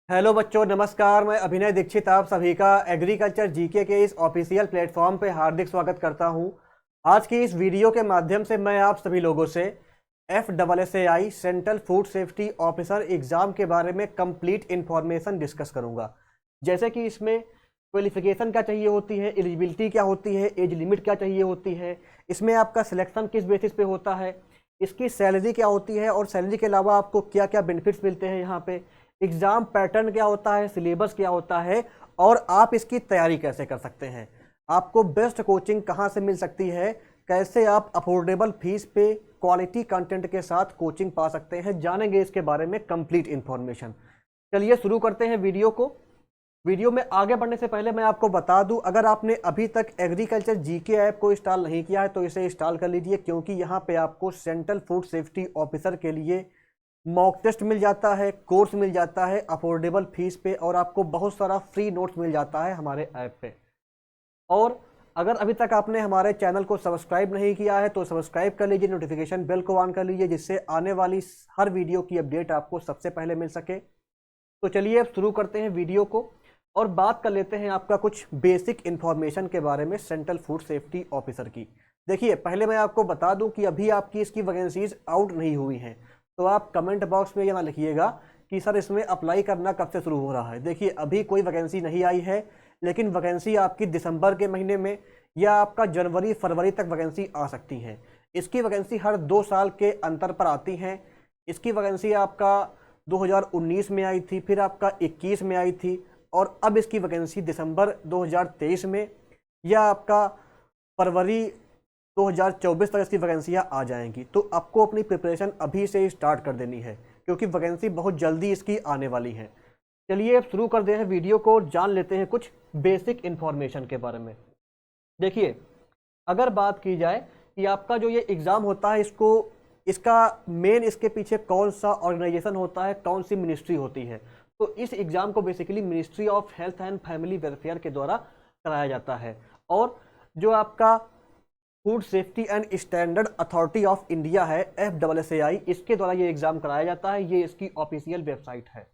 Hello बच्चों, नमस्कार। मैं अभिनय दीक्षित आप सभी का एग्रीकल्चर जीके के इस ऑफिशियल प्लेटफॉर्म पे हार्दिक स्वागत करता हूं। आज की इस वीडियो के माध्यम से मैं आप सभी लोगों से FSSAI central food safety officer exam के बारे में कंप्लीट इन्फॉर्मेशन डिस्कस करूंगा। जैसे कि इसमें क्वालिफिकेशन क्या चाहिए होती है, एलिजिबिलिटी क्या होती है, एज लिमिट क्या चाहिए होती है, इसमें आपका सिलेक्शन किस बेसिस पे होता है, इसकी सैलरी क्या होती है और सैलरी के अलावा आपको क्या क्या बेनिफिट्स मिलते हैं, यहाँ पे एग्ज़ाम पैटर्न क्या होता है, सिलेबस क्या होता है और आप इसकी तैयारी कैसे कर सकते हैं, आपको बेस्ट कोचिंग कहाँ से मिल सकती है, कैसे आप अफोर्डेबल फीस पे क्वालिटी कंटेंट के साथ कोचिंग पा सकते हैं, जानेंगे इसके बारे में कंप्लीट इन्फॉर्मेशन। चलिए शुरू करते हैं वीडियो को। वीडियो में आगे बढ़ने से पहले मैं आपको बता दूं, अगर आपने अभी तक एग्रीकल्चर जीके ऐप को इंस्टॉल नहीं किया है तो इसे इंस्टॉल कर लीजिए, क्योंकि यहाँ पे आपको सेंट्रल फूड सेफ्टी ऑफिसर के लिए मॉक टेस्ट मिल जाता है, कोर्स मिल जाता है अफोर्डेबल फीस पे, और आपको बहुत सारा फ्री नोट्स मिल जाता है हमारे ऐप पे। और अगर अभी तक आपने हमारे चैनल को सब्सक्राइब नहीं किया है तो सब्सक्राइब कर लीजिए, नोटिफिकेशन बेल को ऑन कर लीजिए, जिससे आने वाली हर वीडियो की अपडेट आपको सबसे पहले मिल सके। तो चलिए अब शुरू करते हैं वीडियो को और बात कर लेते हैं आपका कुछ बेसिक इन्फॉर्मेशन के बारे में सेंट्रल फूड सेफ्टी ऑफिसर की। देखिए, पहले मैं आपको बता दूं कि अभी आपकी इसकी वैकेंसीज आउट नहीं हुई हैं, तो आप कमेंट बॉक्स में ये ना लिखिएगा कि सर इसमें अप्लाई करना कब से शुरू हो रहा है। देखिए, अभी कोई वैकेंसी नहीं आई है, लेकिन वैकेंसी आपकी दिसंबर के महीने में या आपका जनवरी फरवरी तक वैकेंसी आ सकती है। इसकी वैकेंसी हर 2 साल के अंतर पर आती हैं। इसकी वैकेंसी आपका 2019 में आई थी, फिर आपका 21 में आई थी, और अब इसकी वैकेंसी दिसंबर 2023 में या आपका फरवरी 2024 तक इसकी वैकेंसियाँ आ जाएंगी। तो आपको अपनी प्रिपरेशन अभी से ही स्टार्ट कर देनी है, क्योंकि वैकेंसी बहुत जल्दी इसकी आने वाली है। चलिए अब शुरू कर दें वीडियो को और जान लेते हैं कुछ बेसिक इन्फॉर्मेशन के बारे में। देखिए, अगर बात की जाए कि आपका जो ये एग्ज़ाम होता है, इसका मेन इसके पीछे कौन सा ऑर्गेनाइजेशन होता है, कौन सी मिनिस्ट्री होती है, तो इस एग्ज़ाम को basically ministry of health and family welfare के द्वारा कराया जाता है। और जो आपका food safety and standard authority of India है, FSSAI, इसके द्वारा ये एग्ज़ाम कराया जाता है। ये इसकी ऑफिशियल वेबसाइट है।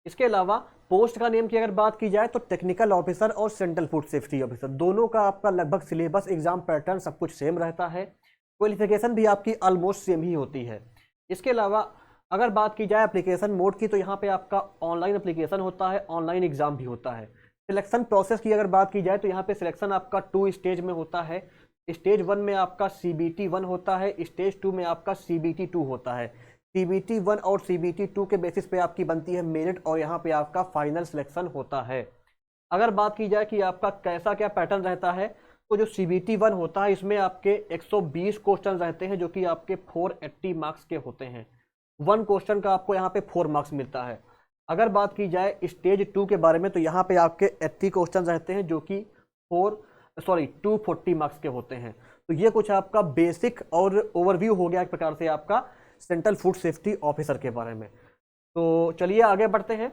इसके अलावा पोस्ट का नेम की अगर बात की जाए तो टेक्निकल ऑफिसर और सेंट्रल फूड सेफ्टी ऑफिसर, दोनों का आपका लगभग सिलेबस, एग्जाम पैटर्न सब कुछ सेम रहता है। क्वालिफिकेशन भी आपकी ऑलमोस्ट सेम ही होती है। इसके अलावा अगर बात की जाए एप्लीकेशन मोड की, तो यहाँ पे आपका ऑनलाइन एप्लीकेशन होता है, ऑनलाइन एग्जाम भी होता है। सिलेक्शन प्रोसेस की अगर बात की जाए तो यहाँ पे सिलेक्शन आपका 2 स्टेज में होता है। स्टेज 1 में आपका CBT 1 होता है, स्टेज 2 में आपका CBT 2 होता है। CBT 1 और CBT 2 के बेसिस पे आपकी बनती है मेरिट, और यहाँ पे आपका फाइनल सिलेक्शन होता है। अगर बात की जाए कि आपका कैसा क्या पैटर्न रहता है, तो जो CBT 1 होता है, इसमें आपके 120 क्वेश्चन रहते हैं, जो कि आपके 480 मार्क्स के होते हैं। 1 क्वेश्चन का आपको यहाँ पे 4 मार्क्स मिलता है। अगर बात की जाए स्टेज 2 के बारे में, तो यहाँ पे आपके 80 क्वेश्चन रहते हैं, जो कि 240 मार्क्स के होते हैं। तो ये कुछ आपका बेसिक और ओवरव्यू हो गया एक प्रकार से आपका सेंट्रल फूड सेफ्टी ऑफिसर के बारे में। तो चलिए आगे बढ़ते हैं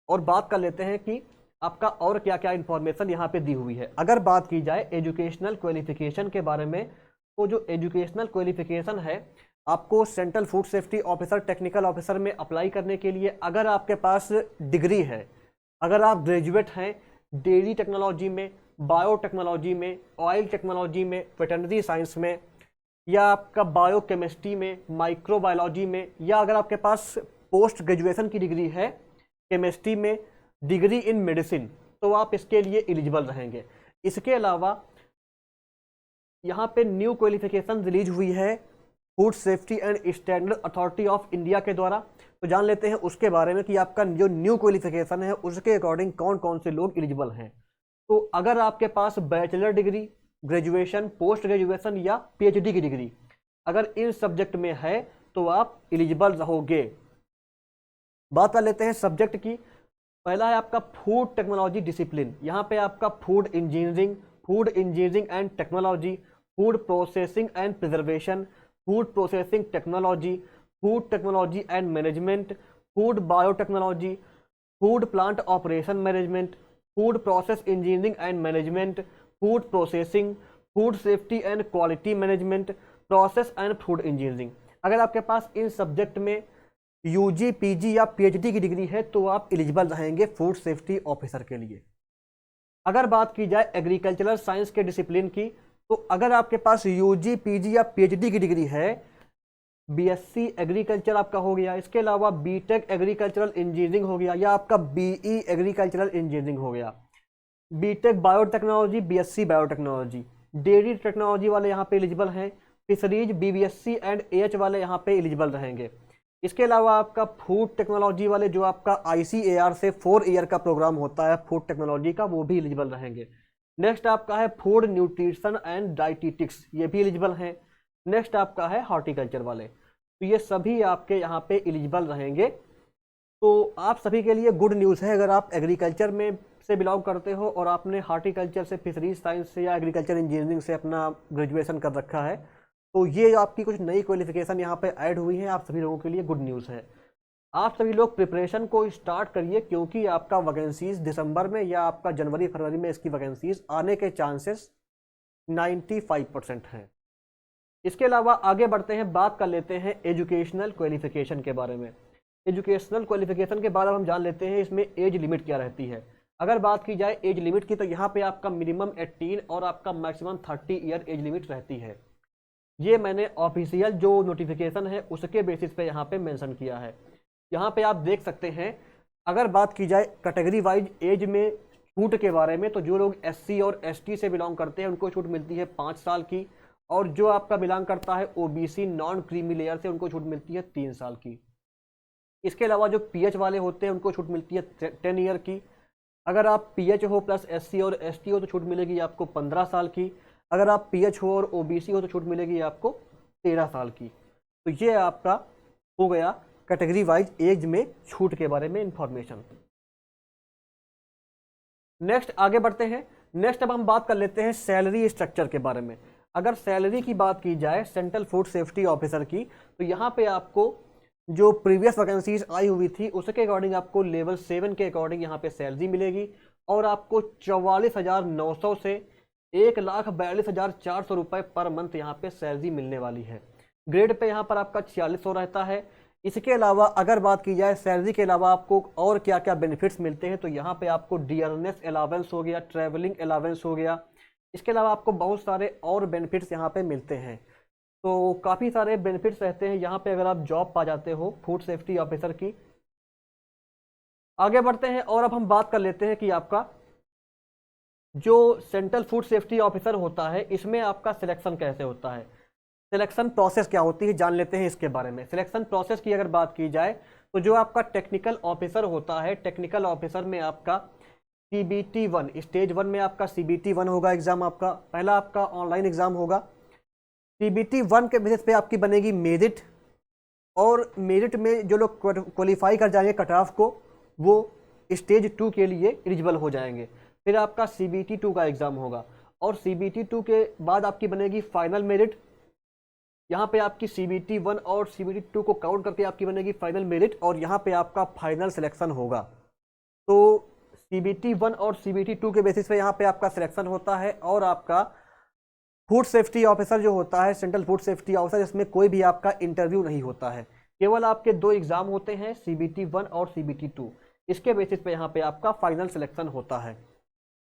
और बात कर लेते हैं कि आपका और क्या क्या इंफॉर्मेशन यहाँ पे दी हुई है। अगर बात की जाए एजुकेशनल क्वालिफिकेशन के बारे में, तो जो एजुकेशनल क्वालिफिकेशन है, आपको central food safety officer technical officer में अप्लाई करने के लिए अगर आपके पास डिग्री है, अगर आप ग्रेजुएट हैं डेयरी टेक्नोलॉजी में, बायोटेक्नोलॉजी में, ऑयल टेक्नोलॉजी में, वेटरनरी साइंस में, या आपका बायोकेमिस्ट्री में, माइक्रोबायोलॉजी में, या अगर आपके पास पोस्ट ग्रेजुएशन की डिग्री है केमिस्ट्री में, डिग्री इन मेडिसिन, तो आप इसके लिए एलिजिबल रहेंगे। इसके अलावा यहाँ पे न्यू क्वालिफिकेशन रिलीज हुई है food safety and standard authority of India के द्वारा। तो जान लेते हैं उसके बारे में कि आपका जो न्यू क्वालिफिकेशन है उसके अकॉर्डिंग कौन कौन से लोग एलिजिबल हैं। तो अगर आपके पास bachelor degree, graduation, post graduation या PhD की डिग्री अगर इन सब्जेक्ट में है तो आप एलिजिबल रहोगे। बात कर लेते हैं सब्जेक्ट की। पहला है आपका फूड टेक्नोलॉजी डिसिप्लिन। यहाँ पे आपका food engineering and technology, food processing and preservation, food processing technology, food technology and management, food biotechnology, food plant operation management, food process engineering and management, food processing, food safety and quality management, process and food engineering. अगर आपके पास इन subject में UG, PG या PhD की degree है तो आप eligible रहेंगे food safety officer के लिए। अगर बात की जाए एग्रीकल्चरल साइंस के डिसिप्लिन की, तो अगर आपके पास यूजी, पीजी या पीएचडी की डिग्री है, बीएससी एग्रीकल्चर आपका हो गया, इसके अलावा बीटेक एग्रीकल्चरल इंजीनियरिंग हो गया, या आपका बीई एग्रीकल्चरल इंजीनियरिंग हो गया, BTech biotechnology, BSc biotechnology, dairy technology वाले यहाँ पे एलिजिबल हैं, फिशरीज बीबीएससी एंड एएच वाले यहाँ पे एलिजिबल रहेंगे। इसके अलावा आपका फूड टेक्नोलॉजी वाले जो आपका आईसीएआर से 4 ईयर का प्रोग्राम होता है फूड टेक्नोलॉजी का, वो भी एलिजिबल रहेंगे। नेक्स्ट आपका है फूड न्यूट्रिशन एंड डाइटिटिक्स, ये भी एलिजिबल हैं। नेक्स्ट आपका है हॉर्टिकल्चर वाले, तो ये सभी आपके यहाँ पे एलिजिबल रहेंगे। तो आप सभी के लिए गुड न्यूज़ है, अगर आप एग्रीकल्चर में से बिलोंग करते हो और आपने हार्टिकल्चर से, फिशरीज साइंस से या एग्रीकल्चर इंजीनियरिंग से अपना ग्रेजुएशन कर रखा है, तो ये आपकी कुछ नई क्वालिफिकेशन यहाँ पे ऐड हुई है, आप सभी लोगों के लिए गुड न्यूज़ है। आप सभी लोग प्रिपरेशन को स्टार्ट करिए, क्योंकि आपका वैकेंसीज दिसंबर में या आपका जनवरी फरवरी में इसकी वैकेंसीज आने के चांसेस 95% हैं। इसके अलावा आगे बढ़ते हैं, बात कर लेते हैं एजुकेशनल क्वालिफिकेशन के बारे में। एजुकेशनल क्वालिफिकेशन के बाद अब हम जान लेते हैं इसमें एज लिमिट क्या रहती है। अगर बात की जाए एज लिमिट की, तो यहाँ पे आपका मिनिमम 18 और आपका मैक्सिमम 30 ईयर एज लिमिट रहती है। ये मैंने ऑफिशियल जो नोटिफिकेशन है उसके बेसिस पे यहाँ पे मेंशन किया है। यहाँ पे आप देख सकते हैं, अगर बात की जाए कैटेगरी वाइज एज में छूट के बारे में, तो जो लोग एससी और एसटी से बिलोंग करते हैं उनको छूट मिलती है 5 साल की, और जो आपका बिलोंग करता है ओबीसी नॉन क्रीमी लेयर से उनको छूट मिलती है 3 साल की। इसके अलावा जो पीएच वाले होते हैं उनको छूट मिलती है 10 ईयर की। अगर आप पीएच हो प्लस एससी और एसटी हो तो छूट मिलेगी आपको 15 साल की। अगर आप पीएच हो और ओबीसी हो तो छूट मिलेगी आपको 13 साल की। तो ये आपका हो गया कैटेगरी वाइज एज में छूट के बारे में इंफॉर्मेशन। नेक्स्ट आगे बढ़ते हैं। नेक्स्ट अब हम बात कर लेते हैं सैलरी स्ट्रक्चर के बारे में। अगर सैलरी की बात की जाए सेंट्रल फूड सेफ्टी ऑफिसर की, तो यहाँ पे आपको जो प्रीवियस वैकेंसीज आई हुई थी उसके अकॉर्डिंग आपको लेवल 7 के अकॉर्डिंग यहाँ पे सैलरी मिलेगी, और आपको 44,900 से 1,42,400 रुपये पर मंथ यहाँ पे सैलरी मिलने वाली है। ग्रेड पे यहाँ पर आपका 4600 रहता है। इसके अलावा अगर बात की जाए सैलरी के अलावा आपको और क्या क्या बेनिफिट्स मिलते हैं, तो यहाँ पे आपको डियरनेस अलावेंस हो गया, ट्रैवलिंग अलावेंस हो गया। इसके अलावा आपको बहुत सारे और बेनिफिट्स यहाँ पे मिलते हैं। तो काफ़ी सारे बेनिफिट्स रहते हैं यहाँ पे अगर आप जॉब पा जाते हो फूड सेफ्टी ऑफिसर की। आगे बढ़ते हैं और अब हम बात कर लेते हैं कि आपका जो सेंट्रल फूड सेफ्टी ऑफिसर होता है इसमें आपका सिलेक्शन कैसे होता है, सिलेक्शन प्रोसेस क्या होती है, जान लेते हैं इसके बारे में। सिलेक्शन प्रोसेस की अगर बात की जाए, तो जो आपका टेक्निकल ऑफिसर होता है, टेक्निकल ऑफिसर में आपका CBT 1 स्टेज 1 में आपका CBT 1 होगा एग्जाम, आपका पहला आपका ऑनलाइन एग्जाम होगा। CBT 1 के बेसिस पे आपकी बनेगी मेरिट, और मेरिट में जो लोग क्वालिफाई कर जाएंगे कट ऑफ को, वो स्टेज 2 के लिए एलिजिबल हो जाएंगे। फिर आपका CBT 2 का एग्जाम होगा, और CBT 2 के बाद आपकी बनेगी फाइनल मेरिट। यहाँ पे आपकी CBT 1 और CBT 2 को काउंट करके आपकी बनेगी फाइनल मेरिट, और यहाँ पे आपका फाइनल सिलेक्शन होगा। तो CBT 1 और CBT 2 के बेसिस पे यहाँ पे आपका सिलेक्शन होता है। और आपका फूड सेफ्टी ऑफिसर जो होता है, सेंट्रल फूड सेफ्टी ऑफिसर, इसमें कोई भी आपका इंटरव्यू नहीं होता है, केवल आपके 2 एग्जाम होते हैं, CBT 1 और CBT 2। इसके बेसिस पे यहाँ पे आपका फाइनल सिलेक्शन होता है।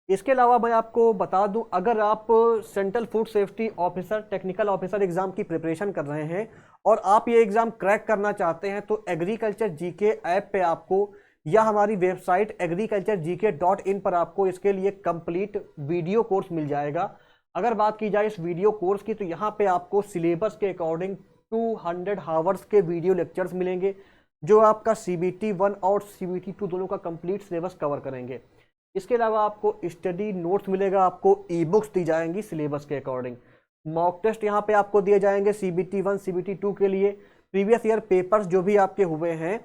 इसके अलावा मैं आपको बता दूं, अगर आप central food safety officer technical officer exam की प्रिपरेशन कर रहे हैं और आप ये एग्जाम क्रैक करना चाहते हैं, तो एग्रीकल्चर जीके ऐप पे आपको या हमारी वेबसाइट agriculturegk.in पर आपको इसके लिए कंप्लीट वीडियो कोर्स मिल जाएगा। अगर बात की जाए इस वीडियो कोर्स की, तो यहाँ पे आपको सिलेबस के अकॉर्डिंग 200 आवर्स के वीडियो लेक्चर्स मिलेंगे, जो आपका CBT 1 और CBT 2 दोनों का कंप्लीट सिलेबस कवर करेंगे। इसके अलावा आपको स्टडी नोट्स मिलेगा, आपको ई बुक्स दी जाएंगी सिलेबस के अकॉर्डिंग। मॉक टेस्ट यहाँ पे आपको दिए जाएंगे CBT 1 CBT 2 के लिए। प्रीवियस ईयर पेपर्स जो भी आपके हुए हैं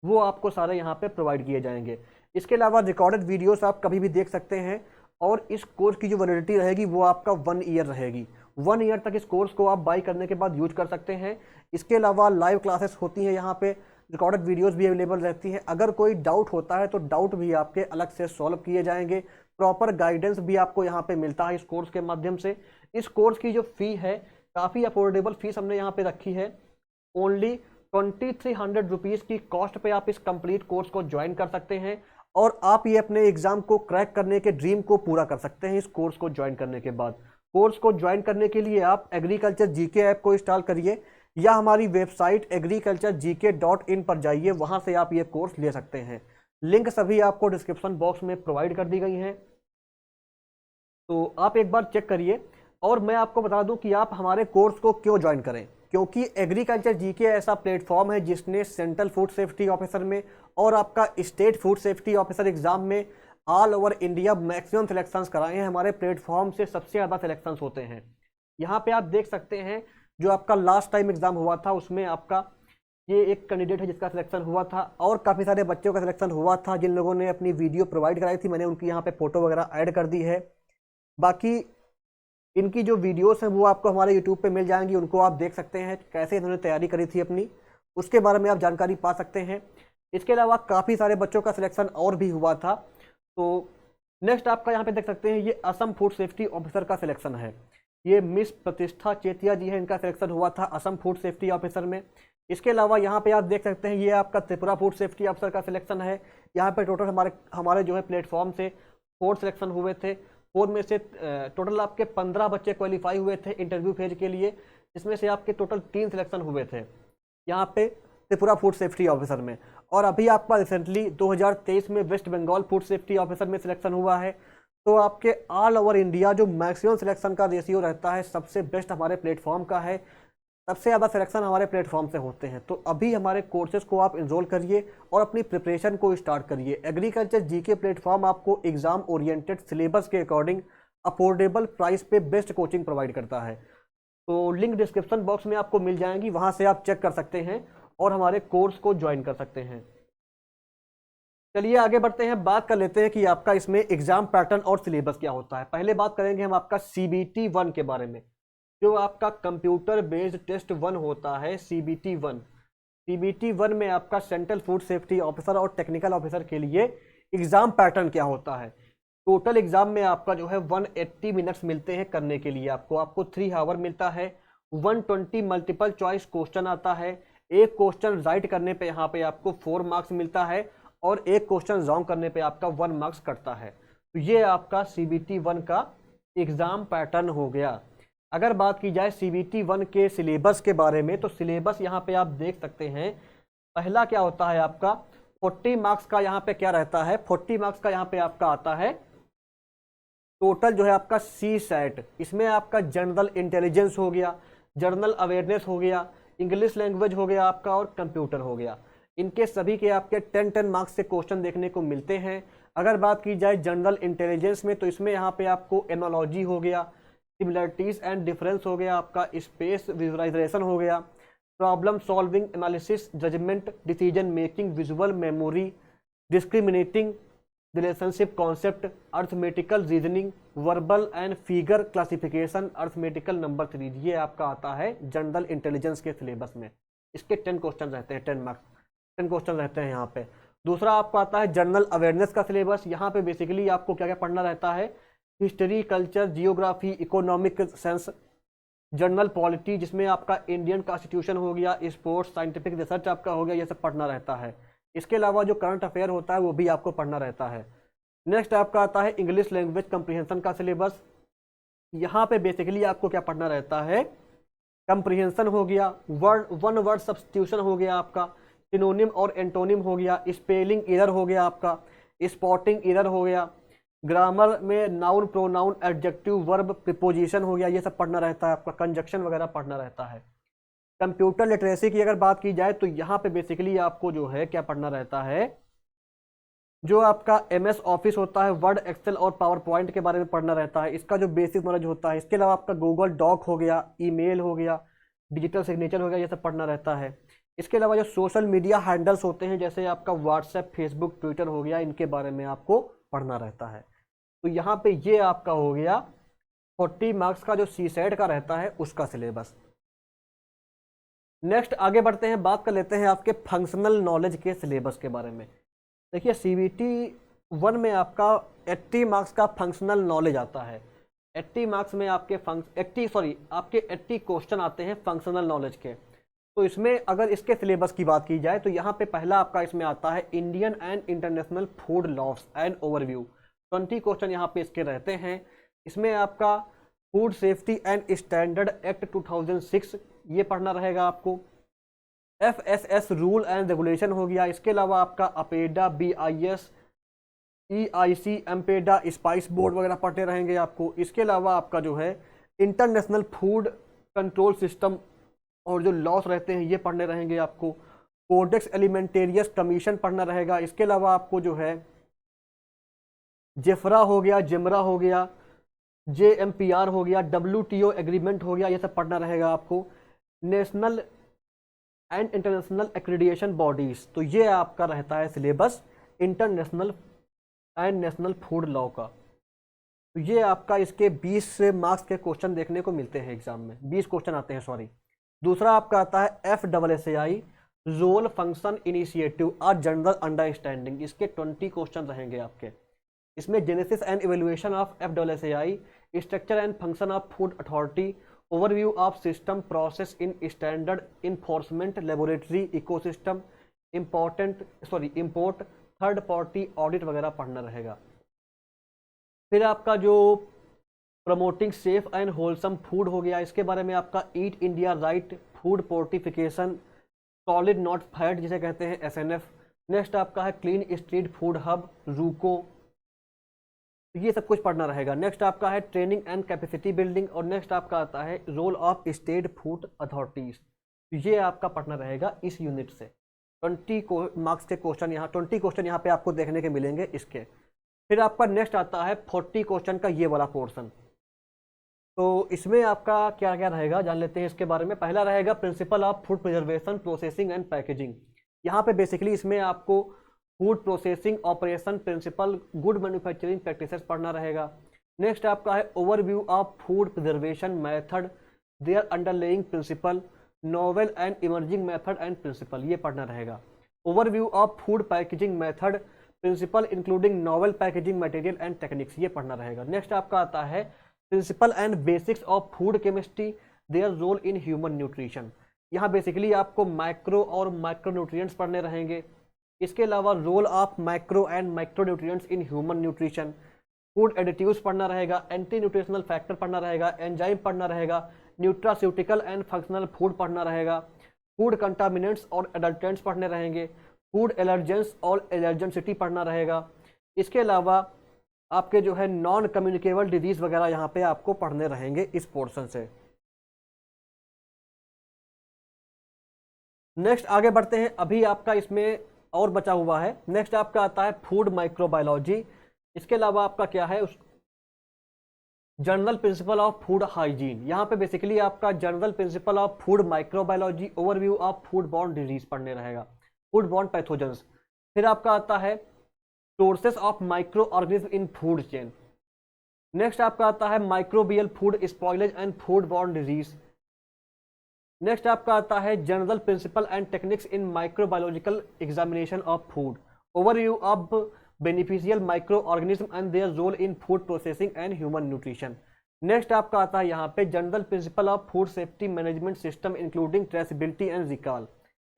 वो आपको सारे यहाँ पे प्रोवाइड किए जाएंगे। इसके अलावा रिकॉर्डेड वीडियोस आप कभी भी देख सकते हैं, और इस कोर्स की जो वैलिडिटी रहेगी वो आपका 1 ईयर रहेगी। 1 ईयर तक इस कोर्स को आप बाई करने के बाद यूज कर सकते हैं। इसके अलावा लाइव क्लासेस होती हैं, यहाँ पे रिकॉर्डेड वीडियोस भी अवेलेबल रहती हैं। अगर कोई डाउट होता है तो डाउट भी आपके अलग से सॉल्व किए जाएंगे। प्रॉपर गाइडेंस भी आपको यहाँ पे मिलता है इस कोर्स के माध्यम से। इस कोर्स की जो फी है काफ़ी अफोर्डेबल फीस हमने यहाँ पे रखी है, ओनली 2300 की कॉस्ट पे आप इस कंप्लीट कोर्स को ज्वाइन कर सकते हैं और आप ये अपने एग्जाम को क्रैक करने के ड्रीम को पूरा कर सकते हैं इस कोर्स को ज्वाइन करने के बाद। कोर्स को ज्वाइन करने के लिए आप एग्रीकल्चर जीके ऐप को इंस्टॉल करिए या हमारी वेबसाइट agriculturegk.in पर जाइए, वहां से आप ये कोर्स ले सकते हैं। लिंक सभी आपको डिस्क्रिप्शन बॉक्स में प्रोवाइड कर दी गई हैं, तो आप एक बार चेक करिए। और मैं आपको बता दूं कि आप हमारे कोर्स को क्यों ज्वाइन करें, क्योंकि एग्रीकल्चर जीके ऐसा प्लेटफॉर्म है जिसने सेंट्रल फूड सेफ्टी ऑफिसर में और आपका state food safety officer exam में all over India maximum selections कराए हैं। हमारे प्लेटफॉर्म से सबसे ज़्यादा सिलेक्शंस होते हैं। यहाँ पे आप देख सकते हैं जो आपका लास्ट टाइम एग्जाम हुआ था उसमें आपका ये एक कैंडिडेट है जिसका सिलेक्शन हुआ था और काफ़ी सारे बच्चों का सिलेक्शन हुआ था जिन लोगों ने अपनी वीडियो प्रोवाइड कराई थी। मैंने उनकी यहाँ पे फोटो वगैरह ऐड कर दी है। बाकी इनकी जो वीडियोस हैं वो आपको हमारे यूट्यूब पे मिल जाएंगी, उनको आप देख सकते हैं कैसे इन्होंने तैयारी करी थी अपनी, उसके बारे में आप जानकारी पा सकते हैं। इसके अलावा काफ़ी सारे बच्चों का सिलेक्शन और भी हुआ था। तो नेक्स्ट आपका यहाँ पे देख सकते हैं ये असम फूड सेफ्टी ऑफिसर का सिलेक्शन है। ये मिस प्रतिष्ठा चेतिया जी है, इनका सिलेक्शन हुआ था असम फूड सेफ्टी ऑफिसर में। इसके अलावा यहाँ पे आप देख सकते हैं ये आपका त्रिपुरा फूड सेफ्टी ऑफिसर का सिलेक्शन है। यहाँ पे टोटल हमारे जो है प्लेटफॉर्म से 4 सिलेक्शन हुए थे। 4 में से टोटल आपके 15 बच्चे क्वालिफाई हुए थे इंटरव्यू फेज के लिए, जिसमें से आपके टोटल 3 सिलेक्शन हुए थे यहाँ पे त्रिपुरा फूड सेफ्टी ऑफिसर में। और अभी आपका रिसेंटली 2023 में waste Bengal food safety officer में सिलेक्शन हुआ है। तो आपके ऑल ओवर इंडिया जो मैक्सिमम सिलेक्शन का रेशियो रहता है सबसे बेस्ट हमारे प्लेटफॉर्म का है, सबसे ज़्यादा सिलेक्शन हमारे प्लेटफॉर्म से होते हैं। तो अभी हमारे कोर्सेज को आप इनरोल करिए और अपनी प्रिपरेशन को स्टार्ट करिए। एग्रीकल्चर जीके प्लेटफॉर्म आपको एग्जाम ओरिएंटेड सिलेबस के अकॉर्डिंग अफोर्डेबल प्राइस पे बेस्ट कोचिंग प्रोवाइड करता है। तो लिंक डिस्क्रिप्शन बॉक्स में आपको मिल जाएंगी, वहाँ से आप चेक कर सकते हैं और हमारे कोर्स को ज्वाइन कर सकते हैं। चलिए आगे बढ़ते हैं, बात कर लेते हैं कि आपका इसमें एग्जाम पैटर्न और सिलेबस क्या होता है। पहले बात करेंगे हम आपका CBT 1 के बारे में, जो आपका कंप्यूटर बेस्ड टेस्ट 1 होता है। CBT 1 में आपका सेंट्रल फूड सेफ्टी ऑफिसर और टेक्निकल ऑफिसर के लिए एग्जाम पैटर्न क्या होता है। टोटल एग्जाम में आपका जो है 180 मिनट्स मिलते हैं करने के लिए, आपको 3 आवर मिलता है। 120 मल्टीपल चॉइस क्वेश्चन आता है। एक क्वेश्चन राइट करने पे यहाँ पे आपको 4 मार्क्स मिलता है और एक क्वेश्चन रॉन्ग करने पे आपका 1 मार्क्स कटता है। तो ये आपका CBT 1 का एग्जाम पैटर्न हो गया। अगर बात की जाए CBT 1 के सिलेबस के बारे में, तो सिलेबस यहाँ पे आप देख सकते हैं। पहला क्या होता है आपका 40 मार्क्स का, यहाँ पे क्या रहता है 40 मार्क्स का यहाँ पे आपका आता है टोटल जो है आपका CSAT। इसमें आपका जनरल इंटेलिजेंस हो गया, जनरल अवेयरनेस हो गया, इंग्लिश लैंग्वेज हो गया आपका और कंप्यूटर हो गया। इनके सभी के आपके 10-10 मार्क्स से क्वेश्चन देखने को मिलते हैं। अगर बात की जाए जनरल इंटेलिजेंस में, तो इसमें यहाँ पे आपको एनोलॉजी हो गया, सिमिलरिटीज एंड डिफरेंस हो गया, आपका स्पेस विजुअलाइजेशन हो गया, problem solving, analysis, judgement, decision making, visual memory, discriminating relationship concept, arithmetical reasoning, verbal and figure classification, arithmetical number 3। ये आपका आता है जनरल इंटेलिजेंस के सिलेबस में। इसके 10 क्वेश्चन रहते हैं, 10 क्वेश्चन रहते हैं यहाँ पे। दूसरा आपको आता है जनरल अवेयरनेस का सिलेबस। यहाँ पे बेसिकली आपको क्या क्या पढ़ना रहता है, history, culture, geography, economic sense, general polity, जिसमें आपका इंडियन कॉन्स्टिट्यूशन हो गया, स्पोर्ट्स, साइंटिफिक रिसर्च आपका हो गया, ये सब पढ़ना रहता है। इसके अलावा जो करंट अफेयर होता है वो भी आपको पढ़ना रहता है। नेक्स्ट आपका आता है इंग्लिश लैंग्वेज कंप्रीहेंशन का सिलेबस। यहाँ पे बेसिकली आपको क्या पढ़ना रहता है, कंप्रीहेंशन हो गया, वन वर्ड सब्स्टिट्यूशन हो गया, आपका सिनोनिम और एंटोनिम हो गया, स्पेलिंग एरर हो गया, आपका स्पॉटिंग एरर हो गया, ग्रामर में noun, pronoun, adjective, verb, preposition हो गया, ये सब पढ़ना रहता है। आपका कंजक्शन वगैरह पढ़ना रहता है। कंप्यूटर लिटरेसी की अगर बात की जाए तो यहाँ पे बेसिकली आपको जो है क्या पढ़ना रहता है, जो आपका MS ऑफिस होता है, वर्ड, एक्सेल और पावर पॉइंट के बारे में पढ़ना रहता है, इसका जो बेसिक नॉलेज होता है। इसके अलावा आपका गूगल डॉक हो गया, ईमेल हो गया, डिजिटल सिग्नेचर हो गया, ये सब पढ़ना रहता है। इसके अलावा जो सोशल मीडिया हैंडल्स होते हैं जैसे आपका व्हाट्सएप, फेसबुक, ट्विटर हो गया, इनके बारे में आपको पढ़ना रहता है। तो यहाँ पे ये आपका हो गया 40 मार्क्स का जो CSAT का रहता है उसका सिलेबस। नेक्स्ट आगे बढ़ते हैं, बात कर लेते हैं आपके फंक्शनल नॉलेज के सिलेबस के बारे में। देखिए CBT 1 में आपका 80 मार्क्स का फंक्शनल नॉलेज आता है। 80 मार्क्स में आपके 80 क्वेश्चन आते हैं फंक्शनल नॉलेज के। तो इसमें अगर इसके सिलेबस की बात की जाए तो यहाँ पे पहला आपका इसमें आता है Indian and international food loss and overview. 20 question यहाँ पे इसके रहते हैं। इसमें आपका food safety and standard act 2006 ये पढ़ना रहेगा आपको। FSS रूल एंड रेगुलेशन हो गया। इसके अलावा आपका APEDA, BIS, EIC, MPEDA, spice board वगैरह पढ़ते रहेंगे आपको। इसके अलावा आपका जो है इंटरनेशनल फूड कंट्रोल सिस्टम और जो लॉस रहते हैं ये पढ़ने रहेंगे आपको। कोडेक्स एलिमेंटेरियस कमीशन पढ़ना रहेगा। इसके अलावा आपको जो है जेफरा हो गया, जेमरा हो गया, JMPR हो गया, WTO एग्रीमेंट हो गया, ये सब पढ़ना रहेगा आपको। National and international accreditation bodies, तो ये आपका रहता है syllabus international and national food law का। तो ये आपका इसके 20 मार्क्स के क्वेश्चन देखने को मिलते हैं एग्जाम में, 20 क्वेश्चन आते हैं सॉरी। दूसरा आपका आता है FSSAI role function initiative a general understanding. इसके 20 क्वेश्चन रहेंगे आपके। इसमें genesis and evaluation of FSSAI, structure and function of food authority, overview of system process in standard enforcement laboratory ecosystem, import, third party audit वगैरह पढ़ना रहेगा। फिर आपका जो promoting safe and wholesome food हो गया, इसके बारे में आपका eat India right, food fortification, solid not fat जिसे कहते हैं SNF। नेक्स्ट आपका है क्लीन स्ट्रीट फूड हब, रूको, ये सब कुछ पढ़ना रहेगा। नेक्स्ट आपका है ट्रेनिंग एंड कैपेसिटी बिल्डिंग, और नेक्स्ट आपका आता है role of state food authorities. ये आपका पढ़ना रहेगा इस यूनिट से। 20 मार्क्स के क्वेश्चन यहाँ 20 क्वेश्चन यहाँ पे आपको देखने के मिलेंगे इसके। फिर आपका नेक्स्ट आता है 40 क्वेश्चन का ये वाला पोर्शन। तो इसमें आपका क्या क्या रहेगा जान लेते हैं इसके बारे में। पहला रहेगा principle of food preservation, processing and packaging. यहाँ पे बेसिकली इसमें आपको food processing operation principle, good manufacturing practices पढ़ना रहेगा। नेक्स्ट आपका है overview of food preservation method, their underlying principle, novel and emerging method and principle, ये पढ़ना रहेगा। Overview of food packaging method, principle including novel packaging material and techniques, ये पढ़ना रहेगा। नेक्स्ट आपका आता है principle and basics of food chemistry, their role in human nutrition. यहाँ बेसिकली आपको माइक्रो और माइक्रो न्यूट्रिएंट्स पढ़ने रहेंगे। इसके अलावा role of micro and micro nutrients in human nutrition, food additives पढ़ना रहेगा, एंटी न्यूट्रिशनल फैक्टर पढ़ना रहेगा, एंजाइम पढ़ना रहेगा, न्यूट्रास्यूटिकल एंड फंक्शनल फूड पढ़ना रहेगा, फूड कंटामिनेंट्स और एडल्टेंट्स पढ़ने रहेंगे, फूड एलर्जेंस और एलर्जेंसिटी पढ़ना रहेगा। इसके अलावा आपके जो है नॉन कम्युनिकेबल डिजीज वगैरह यहाँ पे आपको पढ़ने रहेंगे इस पोर्शन से। नेक्स्ट आगे बढ़ते हैं, अभी आपका इसमें और बचा हुआ है। नेक्स्ट आपका आता है फूड माइक्रोबायोलॉजी। इसके अलावा आपका क्या है general principle of food hygiene. यहाँ पे बेसिकली आपका general principle of food microbiology, overview of food borne disease पढ़ने रहेगा, फूड बॉर्न पैथोजेंस। फिर आपका आता है sources of micro organism in food chain. Next आपका आता है microbial food spoilage and food borne disease. Next आपका आता है general principle and techniques in microbiological examination of food, overview of beneficial micro organism and there role in food processing and human nutrition. Next आपका आता है यहाँ पे general principle of food safety management system including traceability and recall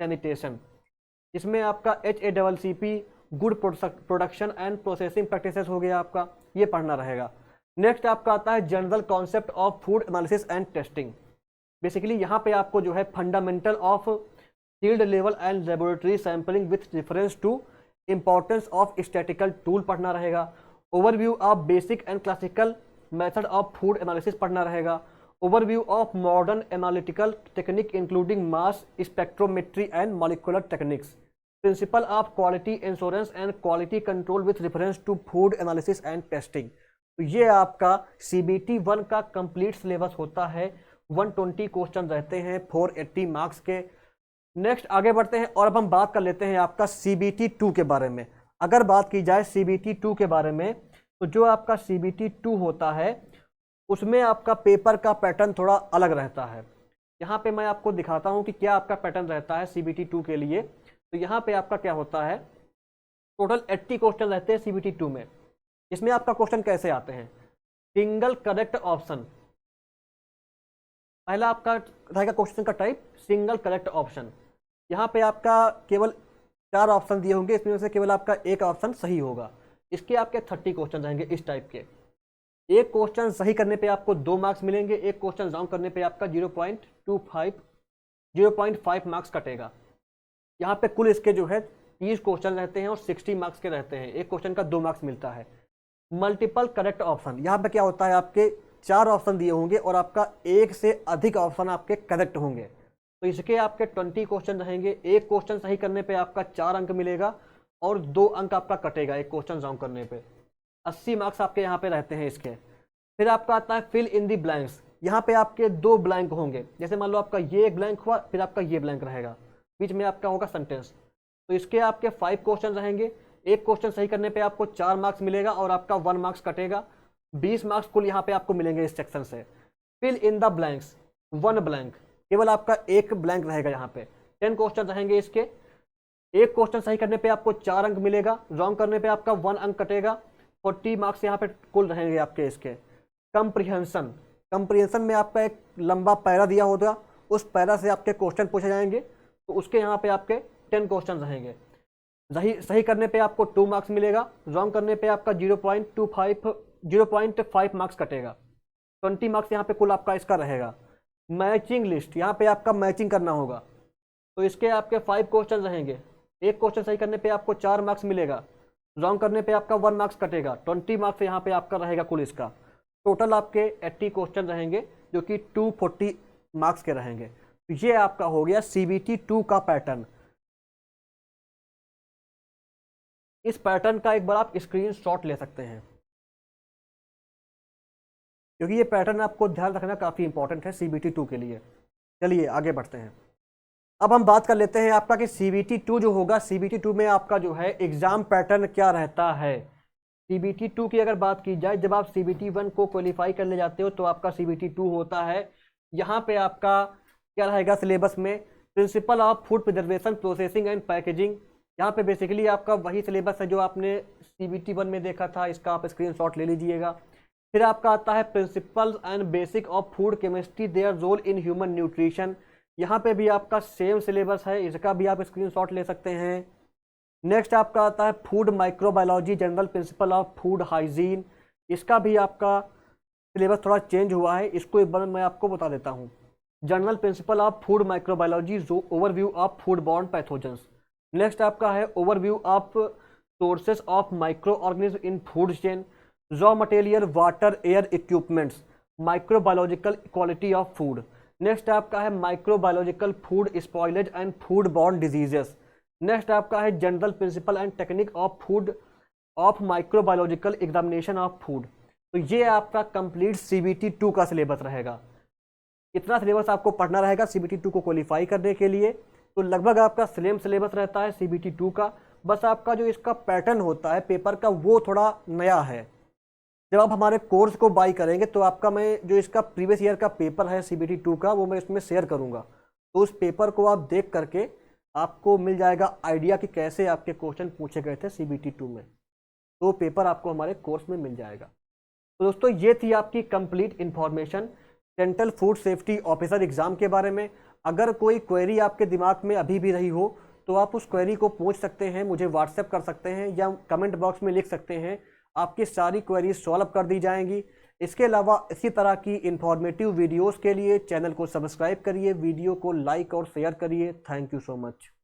sanitation. इसमें आपका HACCP good production and processing practices हो गया आपका, ये पढ़ना रहेगा। नेक्स्ट आपका आता है general concept of food analysis and testing. Basically यहाँ पे आपको जो है fundamental of field level and laboratory sampling with reference to importance of statical tool पढ़ना रहेगा। Overview of basic and classical method of food analysis पढ़ना रहेगा। Overview of modern analytical technique including mass spectrometry and molecular techniques, principle of quality insurance and quality control with reference to food analysis and testing. तो ये आपका CBT 1 का complete syllabus होता है। 120 question रहते हैं 480 मार्क्स के। नेक्स्ट आगे बढ़ते हैं और अब हम बात कर लेते हैं आपका CBT 2 के बारे में। अगर बात की जाए CBT 2 के बारे में, तो जो आपका CBT 2 होता है उसमें आपका पेपर का पैटर्न थोड़ा अलग रहता है। यहाँ पे मैं आपको दिखाता हूँ कि क्या आपका पैटर्न रहता है CBT 2 के लिए। तो यहाँ पे आपका क्या होता है, टोटल 80 क्वेश्चन रहते हैं CBT 2 में। इसमें आपका क्वेश्चन कैसे आते हैं, सिंगल करेक्ट ऑप्शन, पहला आपका रहेगा क्वेश्चन का टाइप सिंगल करेक्ट ऑप्शन। यहाँ पे आपका केवल 4 ऑप्शन दिए होंगे, इसमें से केवल आपका एक ऑप्शन सही होगा। इसके आपके 30 क्वेश्चन रहेंगे इस टाइप के। एक क्वेश्चन सही करने पे आपको 2 मार्क्स मिलेंगे, एक क्वेश्चन रॉन्ग करने पे आपका 0.5 मार्क्स कटेगा। यहाँ पे कुल इसके जो है 30 क्वेश्चन रहते हैं और 60 मार्क्स के रहते हैं, एक क्वेश्चन का 2 मार्क्स मिलता है। मल्टीपल करेक्ट ऑप्शन, यहाँ पे क्या होता है, आपके 4 ऑप्शन दिए होंगे और आपका एक से अधिक ऑप्शन आपके करेक्ट होंगे, तो इसके आपके 20 क्वेश्चन रहेंगे। एक क्वेश्चन सही करने पे आपका 4 अंक मिलेगा और 2 अंक आपका कटेगा एक क्वेश्चन रॉन्ग करने पे। 80 मार्क्स आपके यहाँ पे रहते हैं इसके। फिर आपका आता है फिल इन दी ब्लैंक्स। यहाँ पे आपके 2 ब्लैंक होंगे, जैसे मान लो आपका ये एक ब्लैंक हुआ, फिर आपका ये ब्लैंक रहेगा, बीच में आपका होगा सेंटेंस। तो इसके आपके 5 क्वेश्चन रहेंगे। एक क्वेश्चन सही करने पे आपको 4 मार्क्स मिलेगा और आपका 1 मार्क्स कटेगा। 20 मार्क्स कुल यहाँ पे आपको मिलेंगे इस सेक्शन से। Fill in the blanks, 1 blank, केवल आपका एक ब्लैंक रहेगा यहाँ पे। 10 क्वेश्चन रहेंगे इसके। एक क्वेश्चन सही करने पे आपको 4 अंक मिलेगा, रॉन्ग करने पे आपका 1 अंक कटेगा। 40 मार्क्स यहाँ पे कुल रहेंगे आपके इसके। कंप्रीहेंशन, कंप्रीहेंशन में आपका एक लंबा पैरा दिया होगा, उस पैरा से आपके क्वेश्चन पूछे जाएंगे, तो उसके यहाँ पे आपके 10 क्वेश्चन रहेंगे। सही करने पे आपको 2 मार्क्स मिलेगा, रॉन्ग करने पे आपका 0.5 मार्क्स कटेगा। 20 मार्क्स यहाँ पे कुल आपका इसका रहेगा। मैचिंग लिस्ट, यहाँ पे आपका मैचिंग करना होगा, तो इसके आपके 5 क्वेश्चन रहेंगे। एक क्वेश्चन सही करने पे आपको 4 मार्क्स मिलेगा, रॉन्ग करने पे आपका 1 मार्क्स कटेगा। 20 मार्क्स यहाँ पे आपका रहेगा कुल इसका। टोटल आपके 80 क्वेश्चन रहेंगे जो कि 240 मार्क्स के रहेंगे। तो ये आपका हो गया CBT 2 का पैटर्न। इस पैटर्न का एक बार आप स्क्रीनशॉट ले सकते हैं, क्योंकि ये पैटर्न आपको ध्यान रखना काफ़ी इंपॉर्टेंट है CBT 2 के लिए। चलिए आगे बढ़ते हैं। अब हम बात कर लेते हैं आपका कि CBT 2 जो होगा, CBT 2 में आपका जो है एग्जाम पैटर्न क्या रहता है। CBT 2 की अगर बात की जाए, जब आप CBT 1 को क्वालिफाई करने जाते हो तो आपका CBT 2 होता है। यहाँ पे आपका क्या रहेगा सिलेबस में, principal of food preservation, processing and packaging. यहाँ पे बेसिकली आपका वही सिलेबस है जो आपने CBT 1 में देखा था, इसका आप स्क्रीनशॉट ले लीजिएगा। फिर आपका आता है principles and basic of food chemistry, their role in human nutrition. यहाँ पे भी आपका सेम सिलेबस है, इसका भी आप स्क्रीनशॉट ले सकते हैं। नेक्स्ट आपका आता है food microbiology, general principle of food hygiene. इसका भी आपका सिलेबस थोड़ा चेंज हुआ है, इसको एक बार मैं आपको बता देता हूँ। General principle of food microbiology, overview of food borne pathogens. Next आपका है overview of sources of micro organism in food chain, raw material, water, air, equipments, microbiological quality of food. Next आपका है microbiological food spoilage and food borne diseases. Next आपका है general principle and technique of food of microbiological examination of food. तो ये आपका complete CBT 2 का syllabus रहेगा। इतना सिलेबस आपको पढ़ना रहेगा CBT 2 को क्वालिफाई करने के लिए। तो लगभग आपका सेम सिलेबस रहता है CBT 2 का, बस आपका जो इसका पैटर्न होता है पेपर का वो थोड़ा नया है। जब आप हमारे कोर्स को बाई करेंगे तो आपका मैं जो इसका प्रीवियस ईयर का पेपर है CBT 2 का, वो मैं इसमें शेयर करूंगा, तो उस पेपर को आप देख करके आपको मिल जाएगा आइडिया कि कैसे आपके क्वेश्चन पूछे गए थे CBT 2 में। तो पेपर आपको हमारे कोर्स में मिल जाएगा। तो दोस्तों ये थी आपकी complete information central food safety officer exam के बारे में। अगर कोई क्वेरी आपके दिमाग में अभी भी रही हो तो आप उस क्वेरी को पूछ सकते हैं, मुझे व्हाट्सएप कर सकते हैं या कमेंट बॉक्स में लिख सकते हैं, आपकी सारी क्वेरीज सॉल्व कर दी जाएंगी। इसके अलावा इसी तरह की इंफॉर्मेटिव वीडियोस के लिए चैनल को सब्सक्राइब करिए, वीडियो को लाइक और शेयर करिए। Thank you so much.